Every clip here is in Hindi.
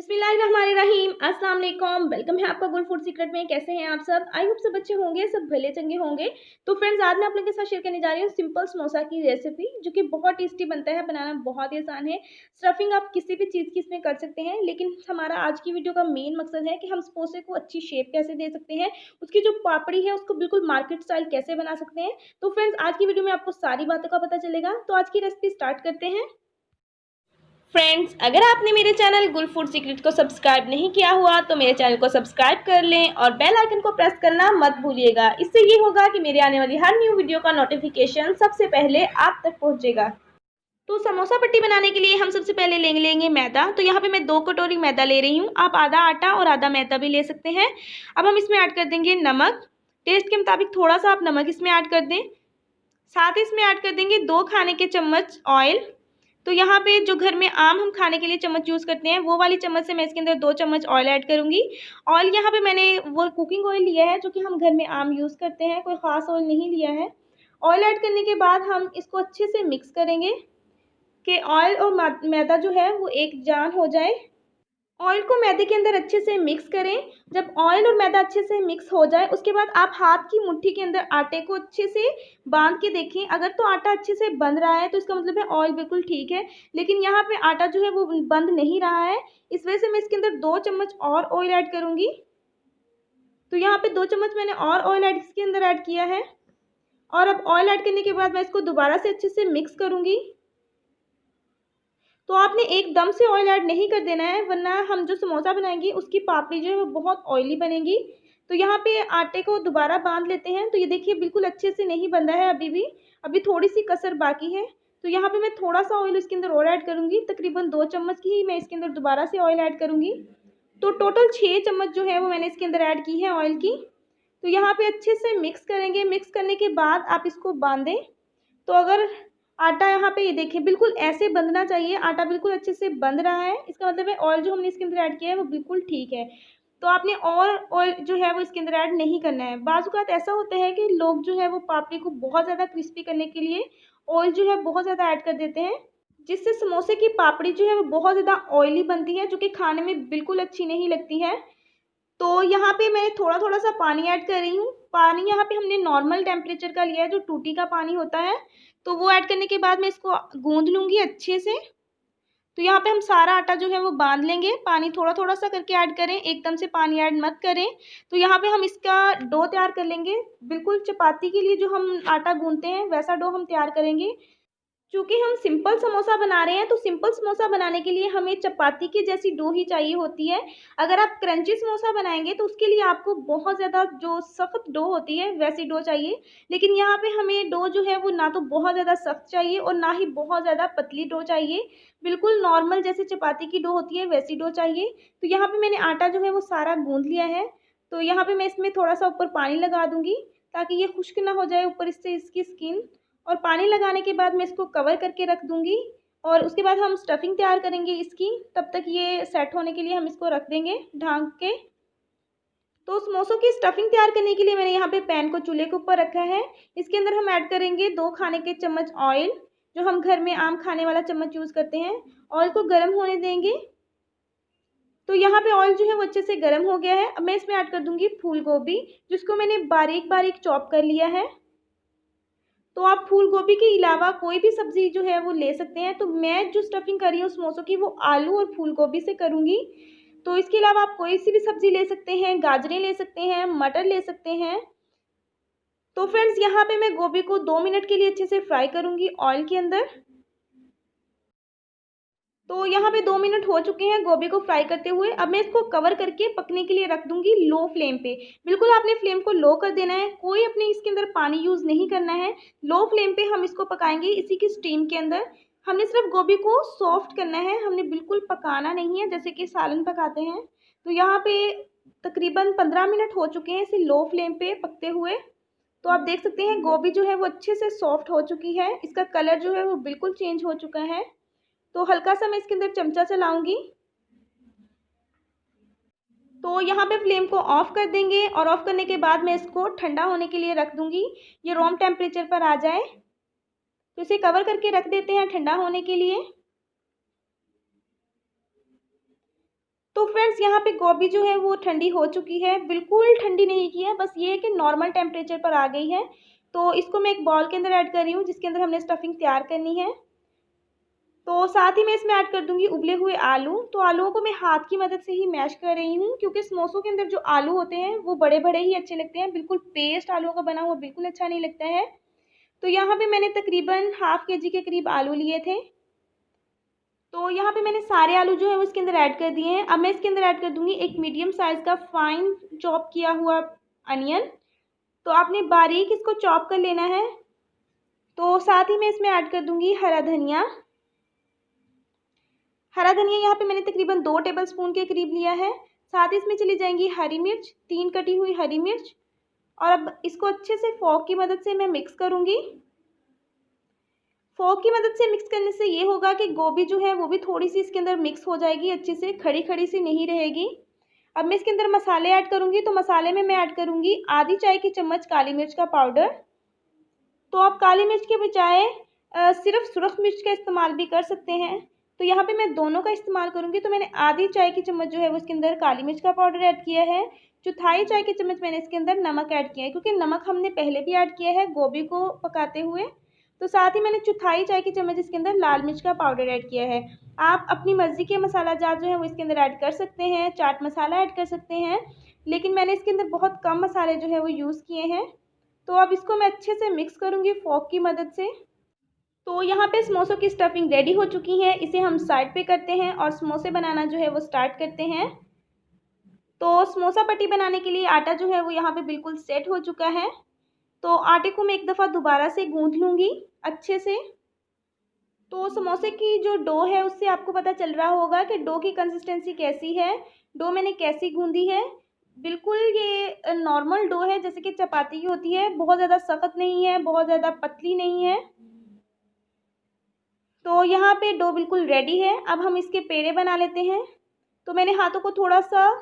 बिस्मिल्लाहिर्रहमानिर्रहीम। अस्सलाम वालेकुम। वेलकम है आपका गुल फूड सीक्रेट में। कैसे हैं आप सब? आई होप सब अच्छे होंगे, सब भले चंगे होंगे। तो फ्रेंड्स, आज मैं आप लोगों के साथ शेयर करने जा रही हूँ सिंपल समोसा की रेसिपी, जो कि बहुत टेस्टी बनता है। बनाना बहुत ही आसान है। स्टफिंग आप किसी भी चीज़ की इसमें कर सकते हैं, लेकिन हमारा आज की वीडियो का मेन मकसद है कि हम समोसे को अच्छी शेप कैसे दे सकते हैं, उसकी जो पापड़ी है उसको बिल्कुल मार्केट स्टाइल कैसे बना सकते हैं। तो फ्रेंड्स, आज की वीडियो में आपको सारी बातों का पता चलेगा। तो आज की रेसिपी स्टार्ट करते हैं। फ्रेंड्स, अगर आपने मेरे चैनल गुल फूड सीक्रेट को सब्सक्राइब नहीं किया हुआ तो मेरे चैनल को सब्सक्राइब कर लें और बेल आइकन को प्रेस करना मत भूलिएगा। इससे ये होगा कि मेरे आने वाली हर न्यू वीडियो का नोटिफिकेशन सबसे पहले आप तक पहुंचेगा। तो समोसा पट्टी बनाने के लिए हम सबसे पहले लेंगे मैदा। तो यहाँ पे मैं 2 कटोरी मैदा ले रही हूँ। आप आधा आटा और आधा मैदा भी ले सकते हैं। अब हम इसमें ऐड कर देंगे नमक। टेस्ट के मुताबिक थोड़ा सा आप नमक इसमें ऐड कर दें। साथ ही इसमें ऐड कर देंगे 2 खाने के चम्मच ऑयल। तो यहाँ पे जो घर में आम हम खाने के लिए चम्मच यूज़ करते हैं, वो वाली चम्मच से मैं इसके अंदर 2 चम्मच ऑयल ऐड करूँगी। ऑयल यहाँ पे मैंने वो कुकिंग ऑयल लिया है, जो कि हम घर में आम यूज़ करते हैं, कोई ख़ास ऑयल नहीं लिया है। ऑयल ऐड करने के बाद हम इसको अच्छे से मिक्स करेंगे कि ऑयल और मैदा जो है वो एक जान हो जाए। ऑयल को मैदे के अंदर अच्छे से मिक्स करें। जब ऑयल और मैदा अच्छे से मिक्स हो जाए, उसके बाद आप हाथ की मुट्ठी के अंदर आटे को अच्छे से बांध के देखें। अगर तो आटा अच्छे से बंध रहा है तो इसका मतलब है ऑयल बिल्कुल ठीक है, लेकिन यहाँ पे आटा जो है वो बंध नहीं रहा है। इस वजह से मैं इसके अंदर 2 चम्मच और ऑयल ऐड करूँगी। तो यहाँ पे 2 चम्मच मैंने और ऑयल ऐड इसके अंदर ऐड किया है। और अब ऑयल ऐड करने के बाद मैं इसको दोबारा से अच्छे से मिक्स करूँगी। तो आपने एकदम से ऑयल ऐड नहीं कर देना है, वरना हम जो समोसा बनाएंगे उसकी पापड़ी जो है वो बहुत ऑयली बनेगी। तो यहाँ पे आटे को दोबारा बांध लेते हैं। तो ये देखिए बिल्कुल अच्छे से नहीं बंधा है अभी थोड़ी सी कसर बाकी है। तो यहाँ पे मैं थोड़ा सा ऑयल इसके अंदर और ऐड करूँगी। तकरीबन 2 चम्मच की ही मैं इसके अंदर दोबारा से ऑयल ऐड करूँगी। तो टोटल 6 चम्मच जो है वो मैंने इसके अंदर ऐड की है ऑयल की। तो यहाँ पे अच्छे से मिक्स करेंगे। मिक्स करने के बाद आप इसको बांधें। तो अगर आटा यहाँ पे ये देखिए बिल्कुल ऐसे बंधना चाहिए, आटा बिल्कुल अच्छे से बंध रहा है, इसका मतलब है ऑयल जो हमने इसके अंदर ऐड किया है वो बिल्कुल ठीक है। तो आपने और ऑयल जो है वो इसके अंदर ऐड नहीं करना है। बाज़ औक़ात ऐसा होता है कि लोग जो है वो पापड़ी को बहुत ज़्यादा क्रिस्पी करने के लिए ऑयल जो है बहुत ज़्यादा ऐड कर देते हैं, जिससे समोसे की पापड़ी जो है वो बहुत ज़्यादा ऑयली बनती है, जो कि खाने में बिल्कुल अच्छी नहीं लगती है। तो यहाँ पे मैं थोड़ा-थोड़ा सा पानी ऐड कर रही हूँ। पानी यहाँ पे हमने नॉर्मल टेम्परेचर का लिया है, जो टूटी का पानी होता है। तो वो ऐड करने के बाद मैं इसको गूँध लूँगी अच्छे से। तो यहाँ पे हम सारा आटा जो है वो बांध लेंगे। पानी थोड़ा-थोड़ा सा करके ऐड करें, एकदम से पानी ऐड मत करें। तो यहाँ पे हम इसका डो तैयार कर लेंगे। बिल्कुल चपाती के लिए जो हम आटा गूँथते हैं, वैसा डो हम तैयार करेंगे। चूँकि हम सिंपल समोसा बना रहे हैं, तो सिंपल समोसा बनाने के लिए हमें चपाती की जैसी डो ही चाहिए होती है। अगर आप क्रंची समोसा बनाएँगे तो उसके लिए आपको बहुत ज़्यादा जो सख्त डो होती है वैसी डो चाहिए। लेकिन यहाँ पे हमें डो जो है वो ना तो बहुत ज़्यादा सख्त चाहिए और ना ही बहुत ज़्यादा पतली डो चाहिए। बिल्कुल नॉर्मल जैसे चपाती की डो होती है वैसी डो चाहिए। तो यहाँ पे मैंने आटा जो है वो सारा गूँथ लिया है। तो यहाँ पे मैं इसमें थोड़ा-सा ऊपर पानी लगा दूँगी, ताकि ये खुश्क ना हो जाए ऊपर से इसकी स्किन। और पानी लगाने के बाद मैं इसको कवर करके रख दूँगी और उसके बाद हम स्टफिंग तैयार करेंगे इसकी। तब तक ये सेट होने के लिए हम इसको रख देंगे ढँक के। तो समोसों की स्टफिंग तैयार करने के लिए मैंने यहाँ पे पैन को चूल्हे के ऊपर रखा है। इसके अंदर हम ऐड करेंगे 2 खाने के चम्मच ऑयल, जो हम घर में आम खाने वाला चम्मच यूज़ करते हैं। ऑयल को गर्म होने देंगे। तो यहाँ पे ऑयल जो है वो अच्छे से गर्म हो गया है। अब मैं इसमें ऐड कर दूँगी फूल गोभी, जिसको मैंने बारीक-बारीक चॉप कर लिया है। तो आप फूल गोभी के अलावा कोई भी सब्ज़ी जो है वो ले सकते हैं। तो मैं जो स्टफिंग कर रही हूँ समोसों की, वो आलू और फूल गोभी से करूँगी। तो इसके अलावा आप कोई सी भी सब्ज़ी ले सकते हैं, गाजरें ले सकते हैं, मटर ले सकते हैं। तो फ्रेंड्स, यहाँ पे मैं गोभी को 2 मिनट के लिए अच्छे से फ्राई करूँगी ऑयल के अंदर। तो यहाँ पे 2 मिनट हो चुके हैं गोभी को फ्राई करते हुए। अब मैं इसको कवर करके पकने के लिए रख दूँगी लो फ्लेम पे। बिल्कुल आपने फ्लेम को लो कर देना है, कोई अपने इसके अंदर पानी यूज़ नहीं करना है। लो फ्लेम पे हम इसको पकाएँगे इसी की स्टीम के अंदर। हमने सिर्फ़ गोभी को सॉफ्ट करना है, हमने बिल्कुल पकाना नहीं है जैसे कि सालन पकाते हैं। तो यहाँ पे तकरीबन 15 मिनट हो चुके हैं इसे लो फ्लेम पे पकते हुए। तो आप देख सकते हैं गोभी जो है वो अच्छे से सॉफ्ट हो चुकी है, इसका कलर जो है वो बिल्कुल चेंज हो चुका है। तो हल्का-सा मैं इसके अंदर चमचा चलाऊँगी। तो यहाँ पे फ्लेम को ऑफ़ कर देंगे और ऑफ़ करने के बाद मैं इसको ठंडा होने के लिए रख दूँगी, ये रूम टेम्परेचर पर आ जाए। तो इसे कवर करके रख देते हैं ठंडा होने के लिए। तो फ्रेंड्स यहाँ पे गोभी जो है वो ठंडी हो चुकी है, बिल्कुल ठंडी नहीं की है, बस ये है कि नॉर्मल टेम्परेचर पर आ गई है। तो इसको मैं एक बाउल के अंदर ऐड कर रही हूँ जिसके अंदर हमने स्टफिंग तैयार करनी है। तो साथ ही मैं इसमें ऐड कर दूंगी उबले हुए आलू। तो आलूओं को मैं हाथ की मदद से ही मैश कर रही हूँ, क्योंकि समोसों के अंदर जो आलू होते हैं वो बड़े बड़े ही अच्छे लगते हैं, बिल्कुल पेस्ट आलूओं का बना हुआ बिल्कुल अच्छा नहीं लगता है। तो यहाँ पे मैंने तकरीबन ½ kg के करीब आलू लिए थे। तो यहाँ पे मैंने सारे आलू जो है वो इसके अंदर ऐड कर दिए हैं। अब मैं इसके अंदर ऐड कर दूंगी एक मीडियम साइज़ का फाइन चॉप किया हुआ अनियन। तो आपने बारीक इसको चॉप कर लेना है। तो साथ ही मैं इसमें ऐड कर दूंगी हरा धनिया। हरा धनिया यहाँ पे मैंने तकरीबन 2 टेबलस्पून के करीब लिया है। साथ ही इसमें चली जाएंगी हरी मिर्च, 3 कटी हुई हरी मिर्च। और अब इसको अच्छे से फोक की मदद से मैं मिक्स करूँगी। फोक की मदद से मिक्स करने से ये होगा कि गोभी जो है वो भी थोड़ी सी इसके अंदर मिक्स हो जाएगी, अच्छे से खड़ी खड़ी सी नहीं रहेगी। अब मैं इसके अंदर मसाले ऐड करूँगी। तो मसाले में मैं ऐड करूँगी आधी चाय की चम्मच काली मिर्च का पाउडर। तो आप काली मिर्च के बजाय सिर्फ सुरख मिर्च का इस्तेमाल भी कर सकते हैं। तो यहाँ पे मैं दोनों का इस्तेमाल करूँगी। तो मैंने आधी चाय की चम्मच जो है वो इसके अंदर काली मिर्च का पाउडर ऐड किया है। चौथाई चाय की चम्मच मैंने इसके अंदर नमक ऐड किया है, क्योंकि नमक हमने पहले भी ऐड किया है गोभी को पकाते हुए। तो साथ ही मैंने चौथाई चाय की चम्मच इसके अंदर लाल मिर्च का पाउडर ऐड किया है। आप अपनी मर्ज़ी के मसाला जार जो है वो इसके अंदर ऐड कर सकते हैं, चाट मसाला ऐड कर सकते हैं, लेकिन मैंने इसके अंदर बहुत कम मसाले जो है वो यूज़ किए हैं। तो अब इसको मैं अच्छे से मिक्स करूँगी फोक की मदद से। तो यहाँ पे समोसों की स्टफिंग रेडी हो चुकी है। इसे हम साइड पे करते हैं और समोसे बनाना जो है वो स्टार्ट करते हैं। तो समोसा पट्टी बनाने के लिए आटा जो है वो यहाँ पे बिल्कुल सेट हो चुका है। तो आटे को मैं एक दफ़ा दोबारा से गूँथ लूँगी अच्छे से। तो समोसे की जो डो है उससे आपको पता चल रहा होगा कि डो की कंसिस्टेंसी कैसी है, डो मैंने कैसी गूँधी है। बिल्कुल ये नॉर्मल डो है, जैसे कि चपाती की होती है, बहुत ज़्यादा सख्त नहीं है, बहुत ज़्यादा पतली नहीं है। तो यहाँ पे डो बिल्कुल रेडी है। अब हम इसके पेड़े बना लेते हैं। तो मैंने हाथों को थोड़ा सा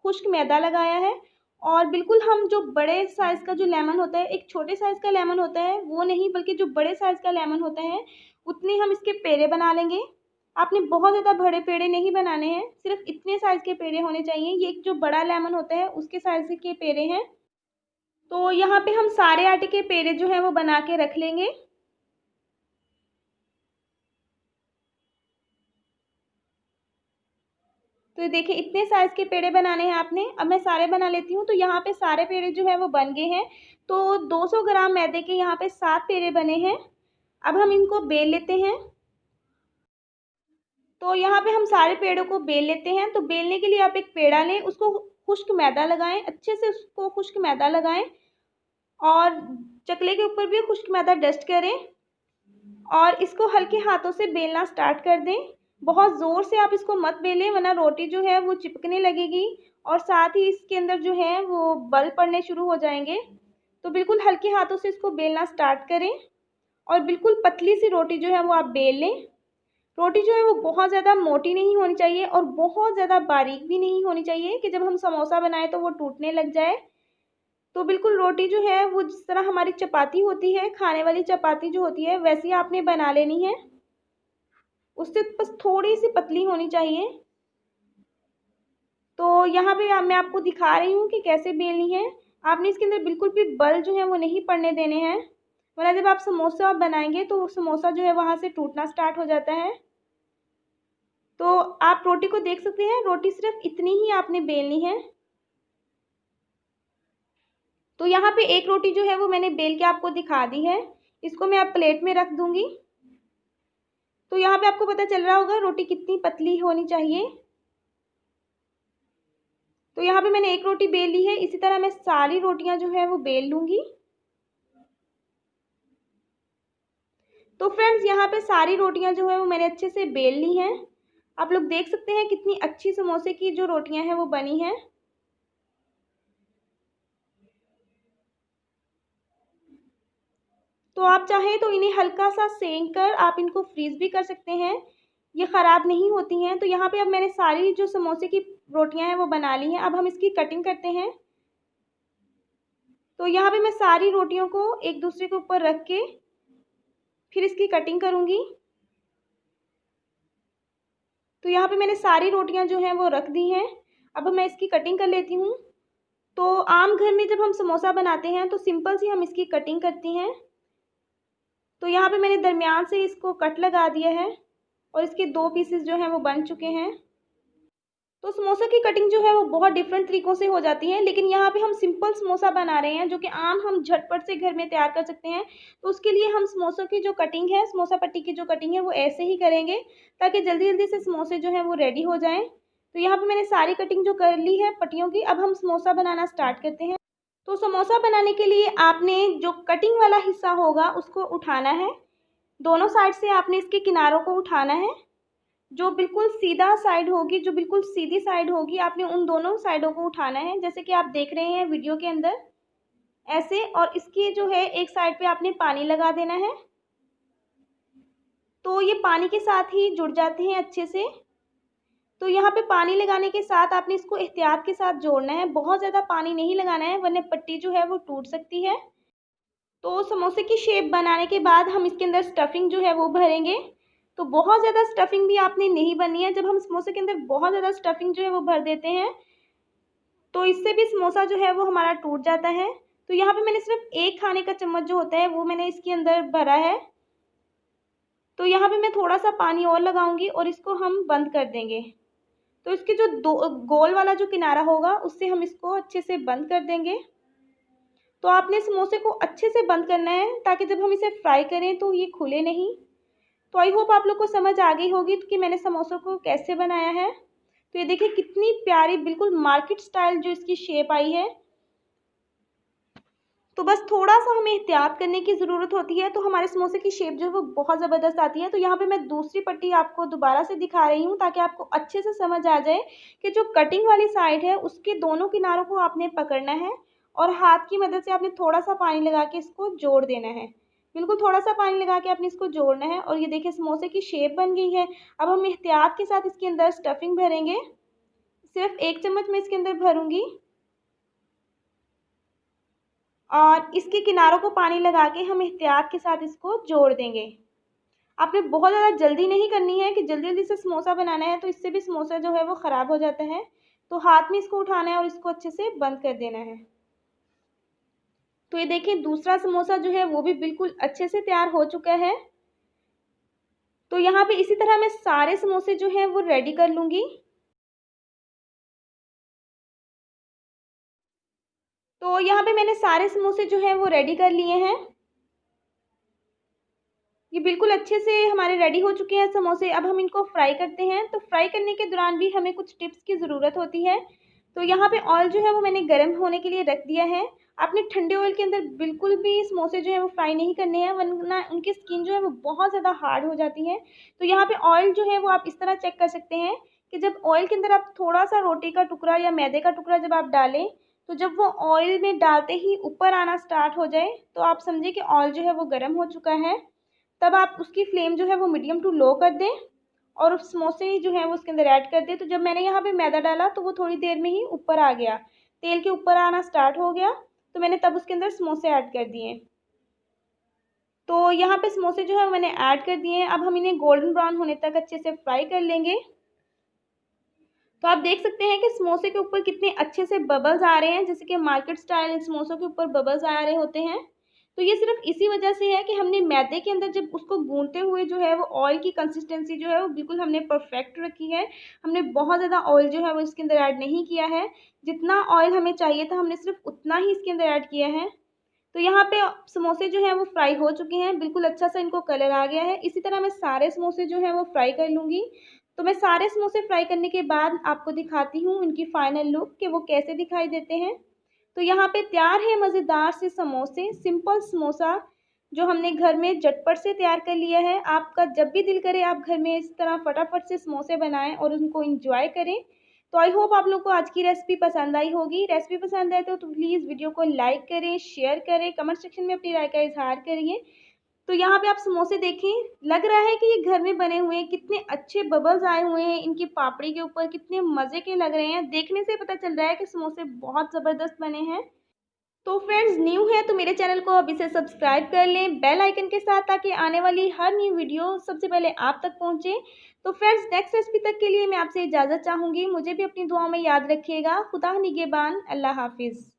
खुश्क मैदा लगाया है, और बिल्कुल हम जो बड़े साइज़ का जो लेमन होता है, एक छोटे साइज़ का लेमन होता है वो नहीं, बल्कि जो बड़े साइज़ का लेमन होता है उतने हम इसके पेड़े बना लेंगे। आपने बहुत ज़्यादा बड़े पेड़े नहीं बनाने हैं, सिर्फ इतने साइज़ के पेड़े होने चाहिए। ये जो बड़ा लेमन होता है उसके साइज़ के पेड़े हैं। तो यहाँ पे हम सारे आटे के पेड़े जो हैं वो बना के रख लेंगे। तो ये देखिए इतने साइज़ के पेड़े बनाने हैं आपने। अब मैं सारे बना लेती हूँ। तो यहाँ पे सारे पेड़े जो है वो बन गए हैं। तो 200 ग्राम मैदे के यहाँ पे 7 पेड़े बने हैं। अब हम इनको बेल लेते हैं। तो यहाँ पे हम सारे पेड़ों को बेल लेते हैं। तो बेलने के लिए आप एक पेड़ा लें, उसको खुश्क मैदा लगाएं, अच्छे से उसको खुश्क मैदा लगाएं, और चकले के ऊपर भी खुश्क मैदा डस्ट करें, और इसको हल्के हाथों से बेलना स्टार्ट कर दें। बहुत ज़ोर से आप इसको मत बेलें, वरना रोटी जो है वो चिपकने लगेगी, और साथ ही इसके अंदर जो है वो बल पड़ने शुरू हो जाएंगे। तो बिल्कुल हल्के हाथों से इसको बेलना स्टार्ट करें, और बिल्कुल पतली सी रोटी जो है वो आप बेल लें। रोटी जो है वो बहुत ज़्यादा मोटी नहीं होनी चाहिए और बहुत ज़्यादा बारीक भी नहीं होनी चाहिए कि जब हम समोसा बनाएं तो वो टूटने लग जाए। तो बिल्कुल रोटी जो है वो जिस तरह हमारी चपाती होती है, खाने वाली चपाती जो होती है, वैसी आपने बना लेनी है। उससे बस थोड़ी सी पतली होनी चाहिए। तो यहाँ पे मैं आपको दिखा रही हूँ कि कैसे बेलनी है। आपने इसके अंदर बिल्कुल भी बल जो है वो नहीं पड़ने देने हैं, वरना जब आप समोसा बनाएंगे तो समोसा जो है वहाँ से टूटना स्टार्ट हो जाता है। तो आप रोटी को देख सकते हैं, रोटी सिर्फ इतनी ही आपने बेलनी है। तो यहाँ पे एक रोटी जो है वो मैंने बेल के आपको दिखा दी है। इसको मैं अब प्लेट में रख दूंगी। तो यहाँ पे आपको पता चल रहा होगा रोटी कितनी पतली होनी चाहिए। तो यहाँ पे मैंने एक रोटी बेल ली है, इसी तरह मैं सारी रोटियां जो है वो बेल लूँगी। तो फ्रेंड्स यहाँ पे सारी रोटियां जो है वो मैंने अच्छे से बेल ली हैं। आप लोग देख सकते हैं कितनी अच्छी समोसे की जो रोटियां हैं वो बनी हैं। तो आप चाहें तो इन्हें हल्का सा सेंक कर आप इनको फ्रीज़ भी कर सकते हैं, ये ख़राब नहीं होती हैं। तो यहाँ पे अब मैंने सारी जो समोसे की रोटियां हैं वो बना ली हैं। अब हम इसकी कटिंग करते हैं। तो यहाँ पे मैं सारी रोटियों को एक दूसरे के ऊपर रख के फिर इसकी कटिंग करूँगी। तो यहाँ पे मैंने सारी रोटियाँ जो हैं वो रख दी हैं। अब मैं इसकी कटिंग कर लेती हूँ। तो आम घर में जब हम समोसा बनाते हैं तो सिंपल सी हम इसकी कटिंग करती हैं। तो यहाँ पे मैंने दरमियान से इसको कट लगा दिया है और इसके 2 पीसेस जो हैं वो बन चुके हैं। तो समोसा की कटिंग जो है वो बहुत डिफरेंट तरीक़ों से हो जाती है, लेकिन यहाँ पे हम सिंपल समोसा बना रहे हैं जो कि आम हम झटपट से घर में तैयार कर सकते हैं। तो उसके लिए हम समोसों की जो कटिंग है, समोसा पट्टी की जो कटिंग है वो ऐसे ही करेंगे ताकि जल्दी-जल्दी से समोसे जो हैं वो रेडी हो जाएँ। तो यहाँ पे मैंने सारी कटिंग जो कर ली है पट्टियों की, अब हम समोसा बनाना स्टार्ट करते हैं। तो समोसा बनाने के लिए आपने जो कटिंग वाला हिस्सा होगा उसको उठाना है। दोनों साइड से आपने इसके किनारों को उठाना है। जो बिल्कुल सीधा साइड होगी, जो बिल्कुल सीधी साइड होगी, आपने उन दोनों साइडों को उठाना है, जैसे कि आप देख रहे हैं वीडियो के अंदर ऐसे। और इसकी जो है एक साइड पे आपने पानी लगा देना है, तो ये पानी के साथ ही जुड़ जाते हैं अच्छे से। तो यहाँ पे पानी लगाने के साथ आपने इसको एहतियात के साथ जोड़ना है, बहुत ज़्यादा पानी नहीं लगाना है वरना पट्टी जो है वो टूट सकती है। तो समोसे की शेप बनाने के बाद हम इसके अंदर स्टफिंग जो है वो भरेंगे। तो बहुत ज़्यादा स्टफिंग भी आपने नहीं भरनी है। जब हम समोसे के अंदर बहुत ज़्यादा स्टफिंग जो है वो भर देते हैं तो इससे भी समोसा जो है वो हमारा टूट जाता है। तो यहाँ पे मैंने सिर्फ 1 खाने का चम्मच जो होता है वो मैंने इसके अंदर भरा है। तो यहाँ पे मैं थोड़ा सा पानी और लगाऊंगी और इसको हम बंद कर देंगे। तो इसके जो गोल वाला जो किनारा होगा उससे हम इसको अच्छे से बंद कर देंगे। तो आपने समोसे को अच्छे से बंद करना है ताकि जब हम इसे फ्राई करें तो ये खुले नहीं। तो आई होप आप लोग को समझ आ गई होगी कि मैंने समोसों को कैसे बनाया है। तो ये देखिए कितनी प्यारी बिल्कुल मार्केट स्टाइल जो इसकी शेप आई है। तो बस थोड़ा सा हमें एहतियात करने की ज़रूरत होती है तो हमारे समोसे की शेप जो है वो बहुत ज़बरदस्त आती है। तो यहाँ पे मैं दूसरी पट्टी आपको दोबारा से दिखा रही हूँ ताकि आपको अच्छे से समझ आ जाए कि जो कटिंग वाली साइड है उसके दोनों किनारों को आपने पकड़ना है और हाथ की मदद से आपने थोड़ा सा पानी लगा के इसको जोड़ देना है। बिल्कुल थोड़ा सा पानी लगा के आपने इसको जोड़ना है और ये देखिए समोसे की शेप बन गई है। अब हम एहतियात के साथ इसके अंदर स्टफिंग भरेंगे। सिर्फ 1 चम्मच मैं इसके अंदर भरूँगी और इसके किनारों को पानी लगा के हम एहतियात के साथ इसको जोड़ देंगे। आपने बहुत ज़्यादा जल्दी नहीं करनी है कि जल्दी-जल्दी से समोसा बनाना है, तो इससे भी समोसा जो है वो ख़राब हो जाता है। तो हाथ में इसको उठाना है और इसको अच्छे से बंद कर देना है। तो ये देखिए दूसरा समोसा जो है वो भी बिल्कुल अच्छे से तैयार हो चुका है। तो यहाँ पे इसी तरह मैं सारे समोसे जो हैं वो रेडी कर लूँगी। तो यहाँ पे मैंने सारे समोसे जो हैं वो रेडी कर लिए हैं। ये बिल्कुल अच्छे से हमारे रेडी हो चुके हैं समोसे। अब हम इनको फ्राई करते हैं। तो फ्राई करने के दौरान भी हमें कुछ टिप्स की ज़रूरत होती है। तो यहाँ पे ऑयल जो है वो मैंने गर्म होने के लिए रख दिया है। आपने ठंडे ऑयल के अंदर बिल्कुल भी समोसे जो है वो फ्राई नहीं करने हैं वरना उनकी स्किन जो है वो बहुत ज़्यादा हार्ड हो जाती है। तो यहाँ पे ऑयल जो है वो आप इस तरह चेक कर सकते हैं कि जब ऑयल के अंदर आप थोड़ा सा रोटी का टुकड़ा या मैदे का टुकड़ा जब आप डालें तो जब वो ऑयल में डालते ही ऊपर आना स्टार्ट हो जाए तो आप समझिए कि ऑयल जो है वो गर्म हो चुका है। तब आप उसकी फ्लेम जो है वो मीडियम टू लो कर दें और समोसे जो हैं वो उसके अंदर ऐड कर दें। तो जब मैंने यहाँ पे मैदा डाला तो वो थोड़ी देर में ही ऊपर आ गया, तेल के ऊपर आना स्टार्ट हो गया। तो मैंने तब उसके अंदर समोसे ऐड कर दिए। तो यहाँ पे समोसे जो है मैंने ऐड कर दिए हैं। अब हम इन्हें गोल्डन ब्राउन होने तक अच्छे से फ्राई कर लेंगे। तो आप देख सकते हैं कि समोसे के ऊपर कितने अच्छे से बबल्स आ रहे हैं, जैसे कि मार्केट स्टाइल समोसों के ऊपर बबल्स आ रहे होते हैं। तो ये सिर्फ इसी वजह से है कि हमने मैदे के अंदर जब उसको गूंथते हुए जो है वो ऑयल की कंसिस्टेंसी जो है वो बिल्कुल हमने परफेक्ट रखी है। हमने बहुत ज़्यादा ऑयल जो है वो इसके अंदर ऐड नहीं किया है। जितना ऑयल हमें चाहिए था हमने सिर्फ उतना ही इसके अंदर ऐड किया है। तो यहाँ पे समोसे जो हैं वो फ्राई हो चुके हैं, बिल्कुल अच्छा सा इनको कलर आ गया है। इसी तरह मैं सारे समोसे जो हैं वो फ्राई कर लूँगी। तो मैं सारे समोसे फ्राई करने के बाद आपको दिखाती हूँ इनकी फाइनल लुक कि वो कैसे दिखाई देते हैं। तो यहाँ पे तैयार है मज़ेदार से समोसे, सिंपल समोसा जो हमने घर में झटपट से तैयार कर लिया है। आपका जब भी दिल करे आप घर में इस तरह फटाफट से समोसे बनाएं और उनको एंजॉय करें। तो आई होप आप लोग को आज की रेसिपी पसंद आई होगी। रेसिपी पसंद आए तो प्लीज़ वीडियो को लाइक करें, शेयर करें, कमेंट सेक्शन में अपनी राय का इज़हार करिए। तो यहाँ पे आप समोसे देखें, लग रहा है कि ये घर में बने हुए हैं, कितने अच्छे बबल्स आए हुए हैं इनकी पापड़ी के ऊपर, कितने मज़े के लग रहे हैं। देखने से पता चल रहा है कि समोसे बहुत ज़बरदस्त बने हैं। तो फ्रेंड्स, न्यू है तो मेरे चैनल को अभी से सब्सक्राइब कर लें बेल आइकन के साथ, ताकि आने वाली हर न्यू वीडियो सबसे पहले आप तक पहुंचे। तो फ्रेंड्स, नेक्स्ट रेसिपी तक के लिए मैं आपसे इजाज़त चाहूँगी। मुझे भी अपनी दुआओं में याद रखिएगा। खुदा निगहबान। अल्लाह हाफिज़।